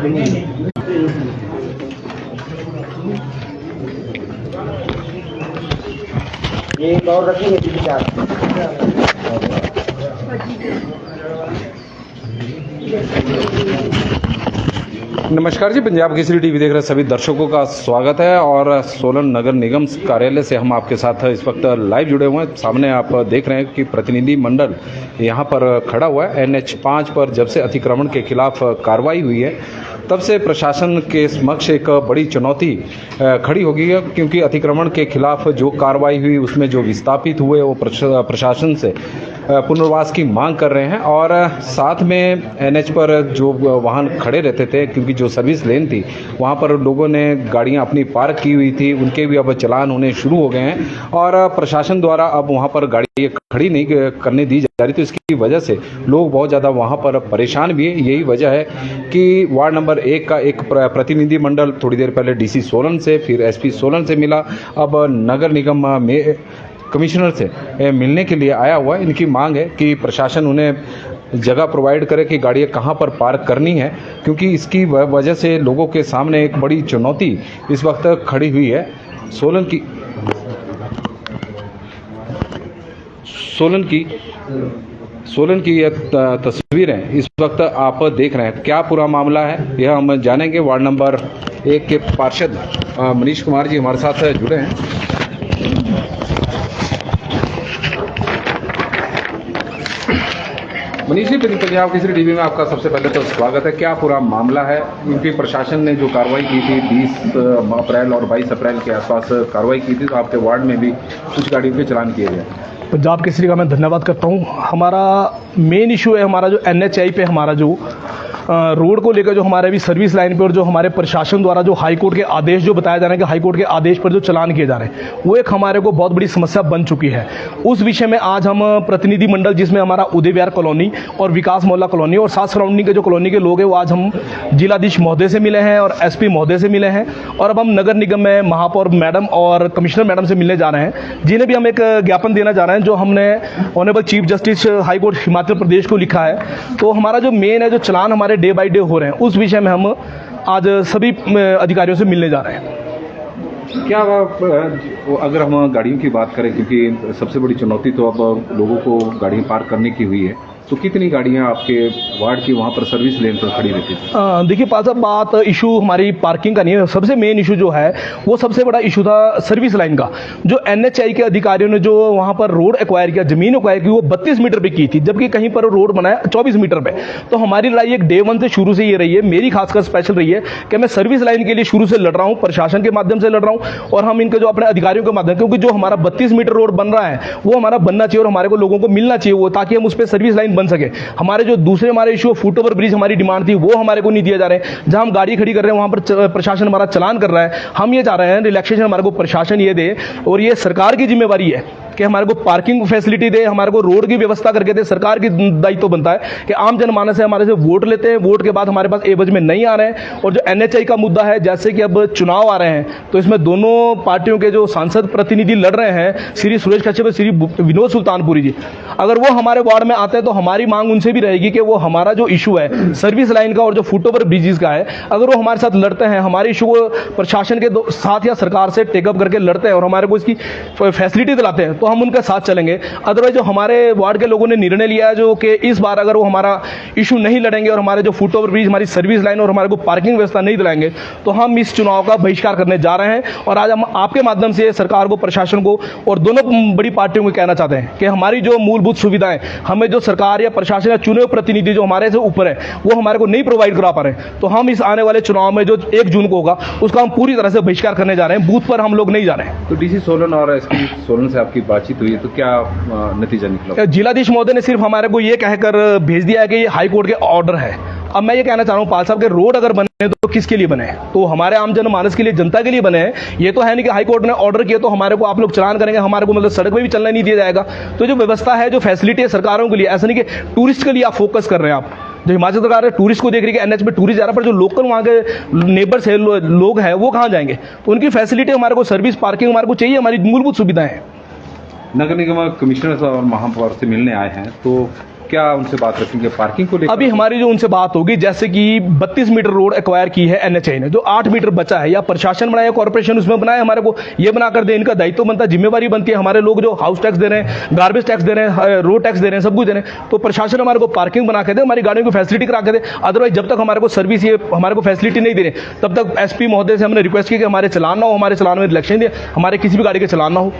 ये और रखेंगे दीदी चार। नमस्कार जी, पंजाब केसरी टीवी देख रहे सभी दर्शकों का स्वागत है। और सोलन नगर निगम कार्यालय से हम आपके साथ इस वक्त लाइव जुड़े हुए हैं। सामने आप देख रहे हैं कि प्रतिनिधि मंडल यहां पर खड़ा हुआ है। NH 5 पर जब से अतिक्रमण के खिलाफ कार्रवाई हुई है तब से प्रशासन के समक्ष एक बड़ी चुनौती खड़ी हो गई है, क्योंकि अतिक्रमण के खिलाफ जो कार्रवाई हुई उसमें जो विस्थापित हुए वो प्रशासन से पुनर्वास की मांग कर रहे हैं। और साथ में NH पर जो वाहन खड़े रहते थे, क्योंकि जो सर्विस लेन थी वहां पर लोगों ने गाड़ियां अपनी पार्क की हुई थी, उनके भी अब चालान होने शुरू हो गए हैं और प्रशासन द्वारा अब वहां पर गाड़ी खड़ी नहीं करने दी जा रही। तो इसकी वजह से लोग बहुत ज़्यादा वहां पर परेशान भी है। यही वजह है कि वार्ड नंबर 1 का एक प्रतिनिधि मंडल थोड़ी देर पहले DC सोलन से, फिर SP सोलन से मिला, अब नगर निगम में कमिश्नर से मिलने के लिए आया हुआ है। इनकी मांग है कि प्रशासन उन्हें जगह प्रोवाइड करे कि गाड़ियाँ कहाँ पर पार्क करनी है, क्योंकि इसकी वजह से लोगों के सामने एक बड़ी चुनौती इस वक्त खड़ी हुई है। सोलन की ये तस्वीरें इस वक्त आप देख रहे हैं। क्या पूरा मामला है यह हम जानेंगे। वार्ड नंबर 1 के पार्षद मनीष कुमार जी हमारे साथ जुड़े हैं। मनीष जी, पंजाब केसरी टीवी में आपका सबसे पहले तो स्वागत है। क्या पूरा मामला है, क्योंकि प्रशासन ने जो कार्रवाई की थी 20 अप्रैल और 22 अप्रैल के आसपास कार्रवाई की थी, तो आपके वार्ड में भी कुछ गाड़ियों के चालान किए गए। पंजाब केसरी का मैं धन्यवाद करता हूँ। हमारा मेन इशू है हमारा जो NHI पे हमारा जो रोड को लेकर जो हमारे भी सर्विस लाइन पे और जो हमारे प्रशासन द्वारा जो हाई कोर्ट के आदेश जो बताया जा रहा है कि हाई कोर्ट के आदेश पर जो चालान किए जा रहे हैं, वो एक हमारे को बहुत बड़ी समस्या बन चुकी है। उस विषय में आज हम प्रतिनिधि मंडल, जिसमें हमारा उदय विहार कॉलोनी और विकास मोहल्ला कॉलोनी और साथ सराउंडिंग के जो कॉलोनी के लोग हैं, वो आज हम जिलाधीश महोदय से मिले हैं और SP महोदय से मिले हैं। और अब हम नगर निगम में महापौर मैडम और कमिश्नर मैडम से मिलने जा रहे हैं, जिन्हें भी हम एक ज्ञापन देना जा रहे हैं जो हमने honourable chief justice high court Himachal Pradesh को लिखा है। तो हमारा जो मेन है, जो चालान हमारे डे बाई डे हो रहे हैं, उस विषय में हम आज सभी अधिकारियों से मिलने जा रहे हैं। क्या अगर हम गाड़ियों की बात करें, क्योंकि सबसे बड़ी चुनौती तो अब लोगों को गाड़ियाँ पार्क करने की हुई है, तो कितनी गाड़ियां आपके वार्ड की वहां पर सर्विस लेन पर खड़ी रहती थी? देखिए पाल साहब, बात इशू हमारी पार्किंग का नहीं है। सबसे मेन इशू जो है वो सबसे बड़ा इशू था सर्विस लाइन का। जो NHI के अधिकारियों ने जो वहां पर रोड एक्वायर किया, जमीन एक्वायर की, वो 32 मीटर पे की थी, जबकि कहीं पर रोड बनाया 24 मीटर पे। तो हमारी लड़ाई एक डे 1 से शुरू से ये रही है, मेरी खासकर स्पेशल रही है कि मैं सर्विस लाइन के लिए शुरू से लड़ रहा हूँ, प्रशासन के माध्यम से लड़ रहा हूँ और हम इनके जो अपने अधिकारियों के माध्यम, क्योंकि जो हमारा 32 मीटर रोड बन रहा है वो हमारा बनना चाहिए और हमारे को लोगों को मिलना चाहिए वो, ताकि हम उस पर सर्विस लाइन बन सके। हमारे जो दूसरे हमारे इशू फुट ओवर ब्रिज हमारी डिमांड थी, वो हमारे को नहीं दिया जा रहे हैं। जहां हम गाड़ी खड़ी कर रहे हैं वहां पर प्रशासन हमारा चालान कर रहा है। हम ये चाह रहे हैं रिलैक्सेशन हमारे को प्रशासन ये दे, और ये सरकार की जिम्मेवारी है कि हमारे को पार्किंग फैसिलिटी दे, हमारे को रोड की व्यवस्था करके दे। सरकार की दायित्व बनता है कि आम जनमानस है हमारे से वोट लेते हैं, वोट के बाद हमारे पास एवज में नहीं आ रहे हैं। और जो NHI का मुद्दा है, जैसे कि अब चुनाव आ रहे हैं, तो इसमें दोनों पार्टियों के जो सांसद प्रतिनिधि लड़ रहे हैं, श्री सुरेश कश्यप और श्री विनोद सुल्तानपुरी जी, अगर वो हमारे वार्ड में आते हैं तो हमारी मांग उनसे भी रहेगी कि वो हमारा जो इशू है सर्विस लाइन का और जो फुट ओवर ब्रिजेस का है, अगर वो हमारे साथ लड़ते हैं, हमारे इशू को प्रशासन के साथ या सरकार से टेकअप करके लड़ते हैं और हमारे को इसकी फैसिलिटी दिलाते हैं, तो हम उनके साथ चलेंगे। अदरवाइज जो हमारे वार्ड के लोगों ने निर्णय लिया है जो कि इस बार अगर वो हमारा इशू नहीं लड़ेंगे और हमारे जो फुट ओवर ब्रिज, हमारी सर्विस लाइन और हमारे को पार्किंग व्यवस्था नहीं दिलाएंगे, तो हम इस चुनाव का बहिष्कार करने जा रहे हैं। और आज हम आपके माध्यम से सरकार को, प्रशासन को और दोनों बड़ी पार्टियों को कहना चाहते हैं कि हमारी जो मूलभूत सुविधाएं हमें जो सरकार या प्रशासन या चुने हुए प्रतिनिधि जो हमारे से ऊपर है वो हमारे को नहीं प्रोवाइड करा पा रहे हैं, तो हम इस आने वाले चुनाव में जो 1 जून को होगा उसका हम पूरी तरह से बहिष्कार करने जा रहे हैं। बूथ पर हम लोग नहीं जा रहे हैं। तो DC सोलन और SP सोलन से आपकी बातचीत हुई है, तो क्या नतीजा निकला? जिलाधीश महोदय ने सिर्फ हमारे को ये कहकर भेज दिया है कि ये हाई कोर्ट के ऑर्डर है। अब मैं ये कहना चाह रहा हूँ पाल साहब के रोड अगर बने तो किसके लिए बने? तो हमारे आम जनमानस के लिए, जनता के लिए बने हैं। ये तो है नहीं कि हाई कोर्ट ने ऑर्डर किया तो हमारे को आप लोग चालान करेंगे, हमारे को मतलब सड़क पे भी चलने नहीं दिया जाएगा। तो जो व्यवस्था है, जो फैसिलिटी है सरकारों के लिए, ऐसा नहीं कि टूरिस्ट के लिए आप फोकस कर रहे हैं। आप जो हिमाचल सरकार है टूरिस्ट को देख रही है कि NH पे टूरिस्ट जा रहा है, पर जो लोकल वहाँ के नेबर्स है, लोग हैं, वो कहाँ जाएंगे? तो उनकी फैसिलिटी हमारे को, सर्विस, पार्किंग हमारे को चाहिए, हमारी मूलभूत सुविधाएं हैं। नगर निगम कमिश्नर और महापौर से मिलने आए हैं, तो क्या उनसे बात रखेंगे पार्किंग को लेकर? अभी हमारी जो उनसे बात होगी, जैसे कि 32 मीटर रोड एक्वायर की है एनएचआई ने, जो 8 मीटर बचा है, या प्रशासन बनाया, कॉर्पोरेशन उसमें बनाया, हमारे को ये बना कर दे, इनका दायित्व बनता है, जिम्मेवारी बनती है। हमारे लोग जो हाउस टैक्स दे रहे हैं, गार्बेज टैक्स दे रहे हैं, रोड टैक्स दे रहे हैं, सब कुछ दे रहे हैं, तो प्रशासन हमारे को पार्किंग बना के दे, हमारी गाड़ियों की फैसिलिटी करा के दे। अदरवाइज जब तक हमारे को सर्विस, ये हमारे को फैसिलिटी नहीं दे रहे, तब तक एसपी महोदय से हमने रिक्वेस्ट की कि हमारे चलान ना हो, हमारे चलान में इलेक्शन दे, हमारे किसी भी गाड़ी के चलान ना हो।